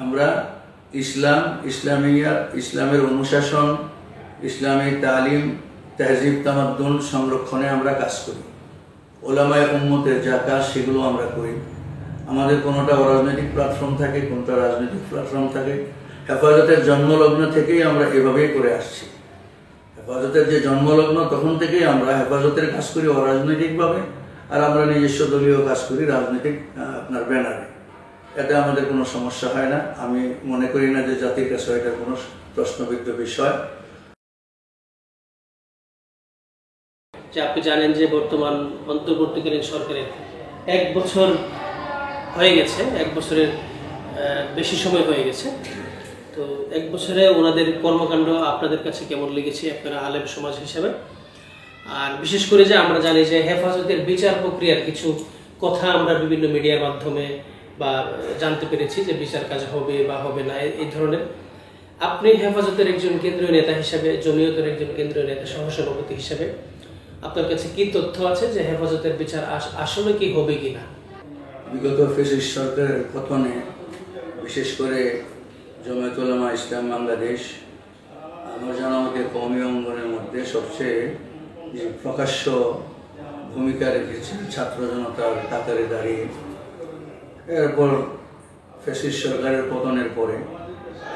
আমরা ইসলামের অনুশাসন, ইসলামী তালিম, তেহজিব তামাদ্দুন সংরক্ষণে আমরা কাজ করি। ওলামায়ে উম্মতের যা কাজ সেগুলো আমরা করি। আমাদের কোনোটা অরাজনৈতিক প্ল্যাটফর্ম থাকে, কোনোটা রাজনৈতিক প্ল্যাটফর্ম থাকে। হেফাজতের জন্মলগ্ন থেকেই আমরা এভাবেই করে আসছি। হেফাজতের যে জন্মলগ্ন তখন থেকেই আমরা হেফাজতের কাজ করি অরাজনৈতিকভাবে, আর আমরা নিজস্ব দলীয় কাজ করি রাজনৈতিক ব্যানারে। এতে আমাদের কোনো সমস্যা হয় না। আমি মনে করি না যে জাতির কাছে এটার কোনো প্রশ্নবিদ্ধ বিষয়। আপনি জানেন যে বর্তমান অন্তর্বর্তীকালীন সরকারের 1 বছর হয়ে গেছে, 1 বছরের বেশি সময় হয়ে গেছে। তো 1 বছরে ওনাদের কর্মকাণ্ড আপনাদের কাছে কেমন লেগেছে, আপনারা আলেম সমাজ হিসাবে? আর বিশেষ করে যে আমরা জানি যে হেফাজতের বিচার প্রক্রিয়ার কিছু কথা আমরা বিভিন্ন মিডিয়ার মাধ্যমে বা জানতে পেরেছি যে বিচার কাজ হবে বা হবে না, এই ধরনের। আপনি হেফাজতের একজন কেন্দ্রীয় নেতা হিসাবে, জমিয়তের একজন কেন্দ্রীয় নেতা, সহসভাপতি হিসাবে আপনার কাছে কি তথ্য আছে যে হেফাজতের বিচার আসলে কি হবে কিনা? বিগত ফ্যাসিস্ট সরকারের পতনে বিশেষ করে জমিয়তুল উলামা ইসলাম বাংলাদেশ, আমার জানা মতে কওমি অঙ্গনের মধ্যে সবচেয়ে প্রকাশ্য ভূমিকা রেখেছে ছাত্র জনতার কাতারে দাঁড়িয়ে। এরপর ফ্যাসিস্ট সরকারের পতনের পরে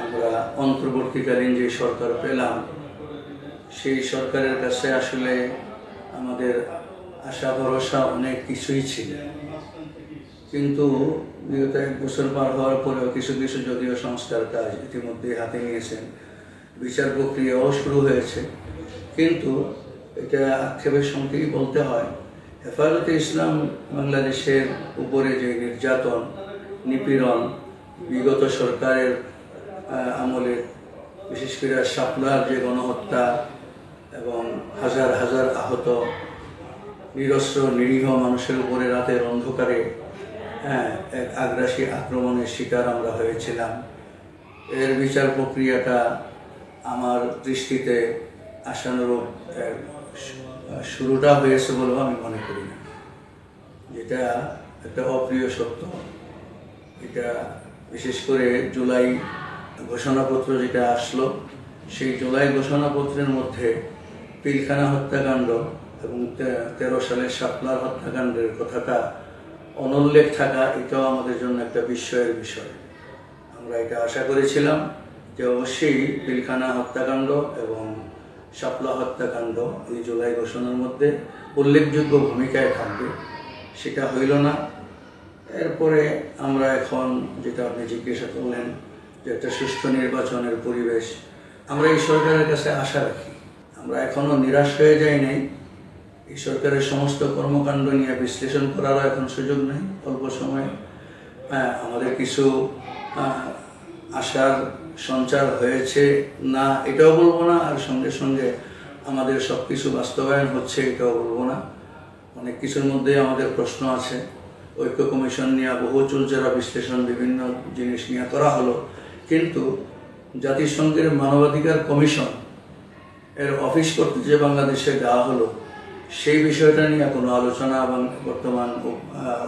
আমরা অন্তর্বর্তীকালীন যে সরকার পেলাম, সেই সরকারের কাছে আসলে আমাদের আশা ভরসা অনেক কিছুই ছিল। কিন্তু বিগত 1 বছর পার হওয়ার পরেও কিছু কিছু যদিও সংস্কার কাজ ইতিমধ্যে হাতে নিয়েছেন, বিচার প্রক্রিয়াও শুরু হয়েছে। কিন্তু এটা আক্ষেপের সঙ্গেই বলতে হয়, হেফাজতে ইসলাম বাংলাদেশের উপরে যে নির্যাতন, নিপীড়ন বিগত সরকারের আমলে, বিশেষ করে শাপলার যে গণহত্যা এবং হাজার হাজার আহত নিরস্ত্র নিরীহ মানুষের উপরে রাতের অন্ধকারে এক আগ্রাসী আক্রমণের শিকার আমরা হয়েছিলাম। এর বিচার প্রক্রিয়াটা আমার দৃষ্টিতে আশানুরূপ শুরুটা হয়েছে বলেও আমি মনে করি না। যেটা একটা অপ্রিয় সত্য। এটা বিশেষ করে জুলাই ঘোষণাপত্র যেটা আসলো, সেই জুলাই ঘোষণাপত্রের মধ্যে পিলখানা হত্যাকাণ্ড এবং 13 সালের শাপলার হত্যাকাণ্ডের কথাটা অনুল্লেখ থাকা, এটাও আমাদের জন্য একটা বিস্ময়ের বিষয়। আমরা এটা আশা করেছিলাম যে অবশ্যই পিলখানা হত্যাকাণ্ড এবং শাপলা হত্যাকাণ্ড এই জুলাই ঘোষণার মধ্যে উল্লেখযোগ্য ভূমিকায় থাকবে, সেটা হইল না। এরপরে আমরা এখন যেটা আপনি জিজ্ঞাসা করলেন যে একটা সুষ্ঠু নির্বাচনের পরিবেশ, আমরা এই সরকারের কাছে আশা রাখি। আমরা এখনও নিরাশ হয়ে যাই নাই। এই সরকারের সমস্ত কর্মকাণ্ড নিয়ে বিশ্লেষণ করারও এখন সুযোগ নেই অল্প সময়ে। আমাদের কিছু আশার সঞ্চার হয়েছে না এটাও বলবো না, আর সঙ্গে সঙ্গে আমাদের সব কিছু বাস্তবায়ন হচ্ছে এটাও বলবো না। অনেক কিছুর মধ্যে আমাদের প্রশ্ন আছে। ঐক্য কমিশন নিয়ে বহু চুলচেরা বিশ্লেষণ বিভিন্ন জিনিস নিয়ে করা হলো, কিন্তু জাতিসংঘের মানবাধিকার কমিশন এর অফিস করতে যে বাংলাদেশে দেওয়া হলো, সেই বিষয়টা নিয়ে কোনো আলোচনা বর্তমান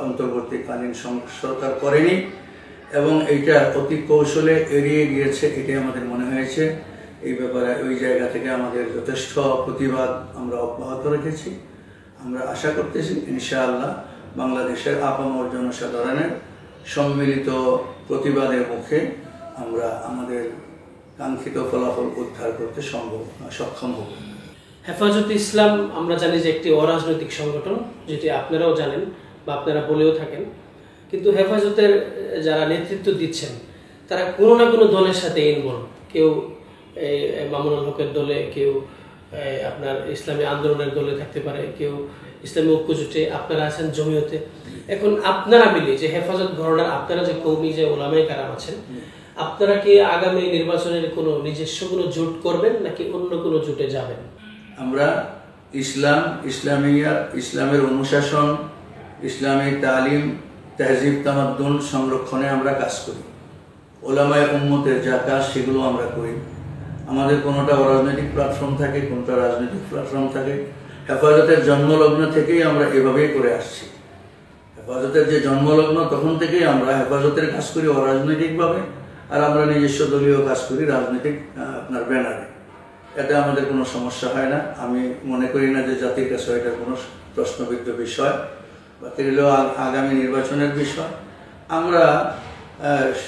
অন্তর্বর্তীকালীন সরকার করেনি এবং এইটা অতি কৌশলে এড়িয়ে গিয়েছে। এটাই আমাদের মনে হয়েছে। এই ব্যাপারে ওই জায়গা থেকে আমাদের যথেষ্ট প্রতিবাদ আমরা অব্যাহত রেখেছি। আমরা আশা করতেছি ইনশাআল্লাহ বাংলাদেশের আপামর জনসাধারণের সম্মিলিত প্রতিবাদের মুখে আমরা আমাদের কাঙ্ক্ষিত ফলাফল উদ্ধার করতে সক্ষম হব। হেফাজতে ইসলাম আমরা জানি যে একটি অরাজনৈতিক সংগঠন, যেটি আপনারাও জানেন বা আপনারা বলেও থাকেন। কিন্তু হেফাজতের যারা নেতৃত্ব দিচ্ছেন তারা কোনো না কোনো দলের সাথে ইনভলভ। কেউ মামুনুল হকের দলে, কেউ আপনার ইসলামী আন্দোলনের দলে থাকতে পারে, কেউ ইসলামী ঐক্য জোটে, আপনারা আছেন জমিয়তে। এখন আপনারা মিলে যে হেফাজত ঘরনার আপনারা যে কওমি যে ওলামায়ে কেরাম আছেন, আপনারা কি আগামী নির্বাচনের কোনো নিজস্ব কোনো জোট করবেন নাকি অন্য কোনো জোটে যাবেন? আমরা ইসলামের অনুশাসন, ইসলামী তালিম, তেহজিব তামাদ্দুন সংরক্ষণে আমরা কাজ করি। ওলামায়ে উম্মতের যা কাজ সেগুলো আমরা করি। আমাদের কোনোটা অরাজনৈতিক প্ল্যাটফর্ম থাকে, কোনোটা রাজনৈতিক প্ল্যাটফর্ম থাকে। হেফাজতের জন্মলগ্ন থেকেই আমরা এভাবেই করে আসছি। হেফাজতের যে জন্মলগ্ন তখন থেকেই আমরা হেফাজতের কাজ করি অরাজনৈতিকভাবে, আর আমরা নিজস্ব দলীয় কাজ করি রাজনৈতিক আপনার ব্যানারে। এতে আমাদের কোনো সমস্যা হয় না। আমি মনে করি না যে জাতির কাছে এটা কোনো প্রশ্নবিদ্ধ বিষয় বা আগামী নির্বাচনের বিষয়। আমরা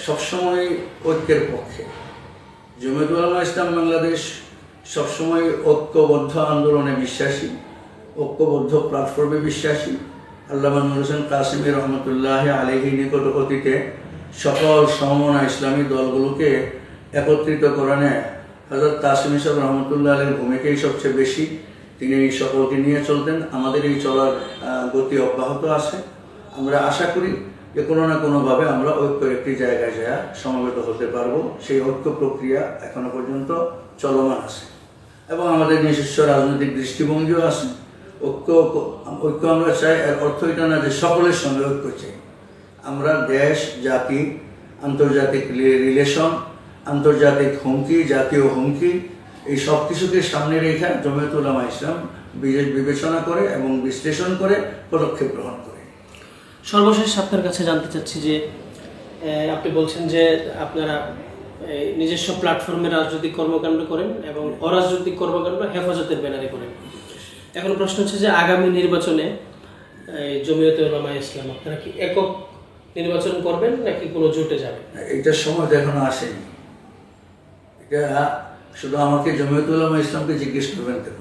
সবসময় ঐক্যের পক্ষে। জমিয়ত উলামা ইসলাম বাংলাদেশ সবসময় ঐক্যবদ্ধ আন্দোলনে বিশ্বাসী, ঐক্যবদ্ধ প্ল্যাটফর্মে বিশ্বাসী। আল্লামা নুর হোসেন কাসেমী রহমতুল্লাহ আলাইহি নিকট অতীতে সকল সমমনা ইসলামী দলগুলোকে একত্রিত করণে হযরত কাসেমী সাহেব রহমতুল্লাহ আলাইহির ভূমিকাই সবচেয়ে বেশি। তিনি এই সকলকে নিয়ে চলতেন। আমাদের এই চলার গতি অব্যাহত আছে। আমরা আশা করি যে কোনো না কোনোভাবে আমরা ঐক্যের একটি জায়গায় যায় সমবেত হতে পারবো। সেই ঐক্য প্রক্রিয়া এখনো পর্যন্ত চলমান আছে এবং আমাদের নিজস্ব রাজনৈতিক দৃষ্টিভঙ্গিও আছে। ঐক্য আমরা চাই, এর অর্থ এটা না যে সকলের সঙ্গে ঐক্য চাই। আমরা দেশ, জাতি, আন্তর্জাতিক রিলেশন, আন্তর্জাতিক হুমকি, জাতীয় হুমকি, এই সব কিছুকে সামনে রেখে জমিয়ত উলামা ইসলাম বিবেচনা করে এবং বিশ্লেষণ করে পদক্ষেপ গ্রহণ করে। সর্বশেষ আপনার কাছে জানতে চাচ্ছি যে আপনি বলছেন যে আপনারা নিজস্ব প্ল্যাটফর্মে রাজনৈতিক কর্মকাণ্ড করেন এবং অরাজনৈতিক কর্মকাণ্ড হেফাজতের ব্যানারে করেন। এখন প্রশ্ন হচ্ছে যে আগামী নির্বাচনে জমিয়ত উলামা ইসলাম আপনারা কি একক নির্বাচন করবেন নাকি কোনো জোটে যাবে? এটার সময় এখনো আসেনি। এটা শুধু আমাকে জমিয়ত উলামা ইসলামকে জিজ্ঞেস করবেন কেন?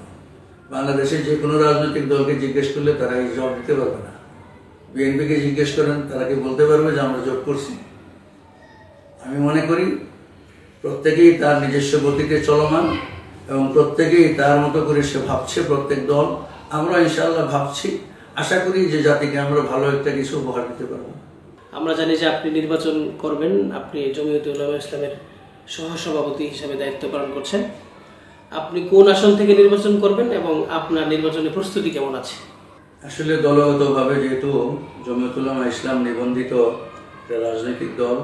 বাংলাদেশের যে কোনো রাজনৈতিক দলকে জিজ্ঞেস করলে তারা এই জবাব দিতে পারবে না। বিএনপিকে জিজ্ঞেস করেন, তারা কি বলতে পারবে যে আমরা জোট করছি? আমি মনে করি প্রত্যেকেই তার নিজস্ব গতিতে চলমান এবং প্রত্যেকেই তার মতো করে সে ভাবছে। প্রত্যেক দল, আমরা ইনশাআল্লাহ ভাবছি, আশা করি যে জাতিকে আমরা ভালো একটা কিছু উপহার দিতে পারবো। আমরা জানি যে আপনি নির্বাচন করবেন, আপনি জমিয়ত উলামা ইসলামের সহসভাপতি হিসাবে দায়িত্ব পালন করছেন। আপনি কোন আসন থেকে নির্বাচন করবেন এবং আপনার নির্বাচনের প্রস্তুতি কেমন আছে? আসলে দলগতভাবে যেহেতু জমিয়ত উলামা ইসলাম নিবন্ধিত রাজনৈতিক দল,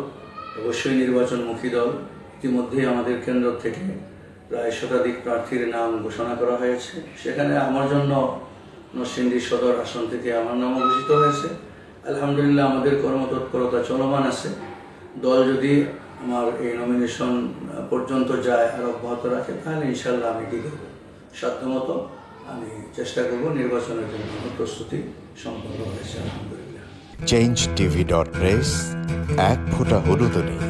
অবশ্যই নির্বাচনমুখী দল। ইতিমধ্যেই আমাদের কেন্দ্র থেকে প্রায় শতাধিক প্রার্থীর নাম ঘোষণা করা হয়েছে। সেখানে আমার জন্য নরসিংদী সদর আসন থেকে আমার নাম ঘোষিত হয়েছে। আলহামদুলিল্লাহ আমাদের কর্মতৎপরতা চলমান আছে। দল যদি আমার এই নমিনেশন পর্যন্ত যায় আর অব্যাহত রাখে, তাহলে ইনশাল্লাহ আমি কি করব, সাধ্যমতো আমি চেষ্টা করব। নির্বাচনের জন্য প্রস্তুতি সম্পন্ন হয়েছে আলহামদুলিল্লাহ। changetv.press এক ফোঁটা হলুদ নেই।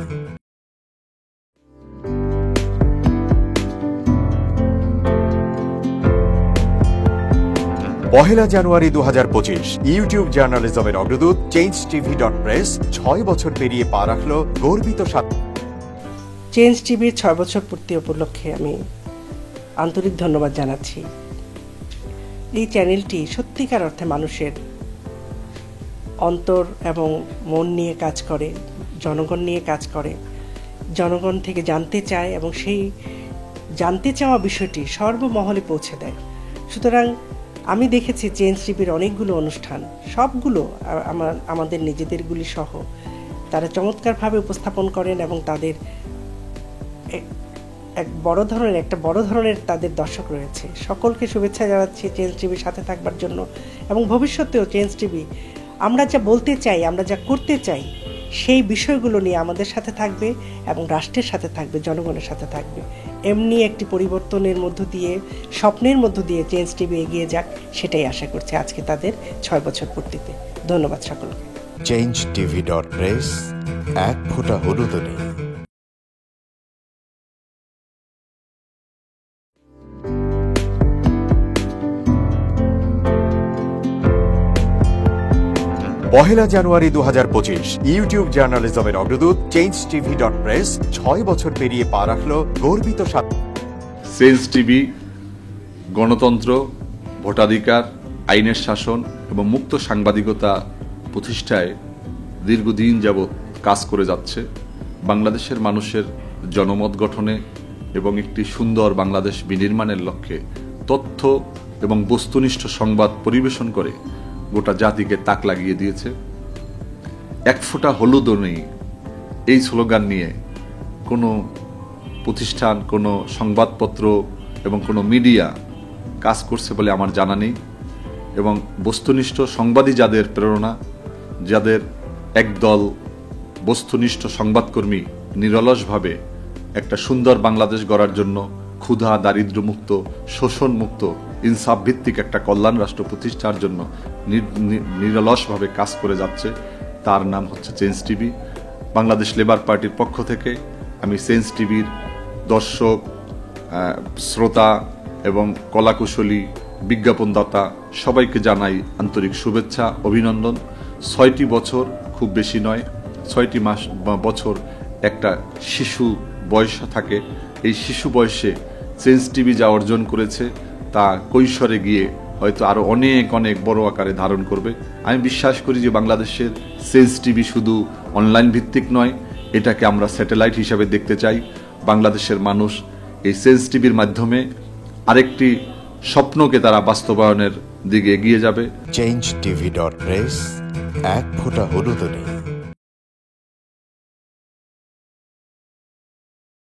পহেলা জানুয়ারি 2025 ইউটিউব জার্নালিজমের অগ্রদূত changetv.press 6 বছর পেরিয়ে পা রাখল গর্বিত চেঞ্জ টিভির 6 বছর পূর্তি উপলক্ষে আমি আন্তরিক ধন্যবাদ জানাচ্ছি। এই চ্যানেলটি সত্যিকার অর্থে মানুষের অন্তর এবং মন নিয়ে কাজ করে, জনগণ নিয়ে কাজ করে, জনগণ থেকে জানতে চায় এবং সেই জানতে চাওয়া বিষয়টি সর্বমহলে পৌঁছে দেয়। সুতরাং আমি দেখেছি চেঞ্জ টিভির অনেকগুলো অনুষ্ঠান, সবগুলো আমাদের নিজেদেরগুলি সহ তারা চমৎকারভাবে উপস্থাপন করেন এবং তাদের একটা বড় ধরনের তাদের দর্শক রয়েছে। সকলকে শুভেচ্ছা জানাচ্ছি চেঞ্জ টিভির সাথে থাকবার জন্য এবং ভবিষ্যতেও চেঞ্জ টিভি আমরা যা বলতে চাই, আমরা যা করতে চাই, সেই বিষয়গুলো নিয়ে আমাদের সাথে থাকবে এবং রাষ্ট্রের সাথে থাকবে, জনগণের সাথে থাকবে। এমনি একটি পরিবর্তনের মধ্য দিয়ে, স্বপ্নের মধ্য দিয়ে চেঞ্জ টিভি এগিয়ে যাক, সেটাই আশা করছি আজকে তাদের 6 বছর পূর্তিতে। ধন্যবাদ সকলকে। changetv.press এক ফোঁটা হলুদ নেই। পহেলা জানুয়ারি 2025 ইউটিউব জার্নালিজমের অগ্রদূত changetv.press 6 বছর পেরিয়ে পা রাখল গর্বিত চেঞ্জ টিভি গণতন্ত্র, ভোটাধিকার, আইনের শাসন এবং মুক্ত সাংবাদিকতা প্রতিষ্ঠায় দীর্ঘদিন যাবৎ কাজ করে যাচ্ছে। বাংলাদেশের মানুষের জনমত গঠনে এবং একটি সুন্দর বাংলাদেশ বিনির্মাণের লক্ষ্যে তথ্য এবং বস্তুনিষ্ঠ সংবাদ পরিবেশন করে গোটা জাতিকে তাক লাগিয়ে দিয়েছে। এক ফোঁটা হলুদও নেই, এই স্লোগান নিয়ে কোনো প্রতিষ্ঠান, কোনো সংবাদপত্র এবং কোনো মিডিয়া কাজ করছে বলে আমার জানা নেই। এবং বস্তুনিষ্ঠ সংবাদই যাদের প্রেরণা, যাদের একদল বস্তুনিষ্ঠ সংবাদকর্মী নিরলসভাবে একটা সুন্দর বাংলাদেশ গড়ার জন্য ক্ষুধা দারিদ্র্যমুক্ত শোষণমুক্ত ইনসাফ ভিত্তিক একটা কল্যাণ রাষ্ট্র প্রতিষ্ঠার জন্য নিরলসভাবে কাজ করে যাচ্ছে, তার নাম হচ্ছে চেঞ্জ টিভি। বাংলাদেশ লেবার পার্টির পক্ষ থেকে আমি চেঞ্জ টিভির দর্শক, শ্রোতা এবং কলাকুশলী, বিজ্ঞাপনদাতা সবাইকে জানাই আন্তরিক শুভেচ্ছা, অভিনন্দন। 6টি বছর খুব বেশি নয়, 6টি মাস বা বছর একটা শিশু বয়স থাকে। এই শিশু বয়সে চেঞ্জ টিভি যা অর্জন করেছে তা কৈশোরে গিয়ে হয়তো আরও অনেক অনেক বড় আকারে ধারণ করবে। আমি বিশ্বাস করি যে বাংলাদেশের চেঞ্জ টিভি শুধু অনলাইন ভিত্তিক নয়, এটাকে আমরা স্যাটেলাইট হিসাবে দেখতে চাই। বাংলাদেশের মানুষ এই চেঞ্জ টিভির মাধ্যমে আরেকটি স্বপ্নকে তারা বাস্তবায়নের দিকে এগিয়ে যাবে। changetv.press, এক ফোঁটা হলুদ নেই।